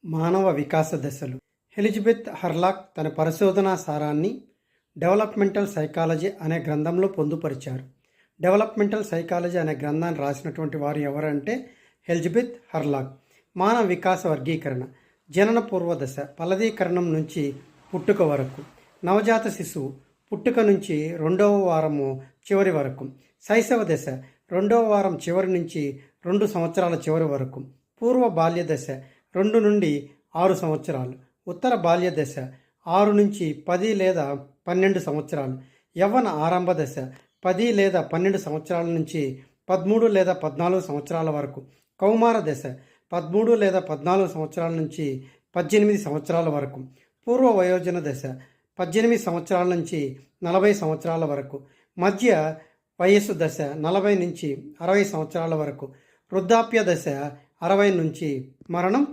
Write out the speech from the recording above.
మానవ వికాస దశలు. Elizabeth Hurlock తన పరిశోధనా సారాన్ని డెవలప్మెంటల్ సైకాలజీ అనే గ్రంథంలో పొందుపరిచారు. డెవలప్మెంటల్ సైకాలజీ అనే గ్రంథాన్ని రాసినటువంటి వారు ఎవరంటే ఎలిజబెత్ హర్లాక్. మానవ వికాస వర్గీకరణ: జనన పూర్వ దశ, ఫలదీకరణం నుంచి పుట్టుక వరకు, నవజాత శిశువు పుట్టుక నుంచి 2వ వారము చివరి వరకు, శైశవ దశ 2వ వారం చివరి నుంచి 2 సంవత్సరాల చివరి వరకు, పూర్వ బాల్య దశ 2 నుండి 6 సంవత్సరాలు, ఉత్తర బాల్య దశ 6 నుంచి 10 లేదా 12 సంవత్సరాలు, యవ్వన ఆరంభ దశ 10 లేదా 12 సంవత్సరాల నుంచి 13 లేదా 14 సంవత్సరాల వరకు, కౌమార దశ 13 లేదా 14 సంవత్సరాల నుంచి 18 సంవత్సరాల వరకు, పూర్వ వయోజన దశ 18 సంవత్సరాల నుంచి 40 సంవత్సరాల వరకు, మధ్య వయస్సు దశ 40 నుంచి 60 సంవత్సరాల వరకు, వృద్ధాప్య దశ 60 నుంచి మరణం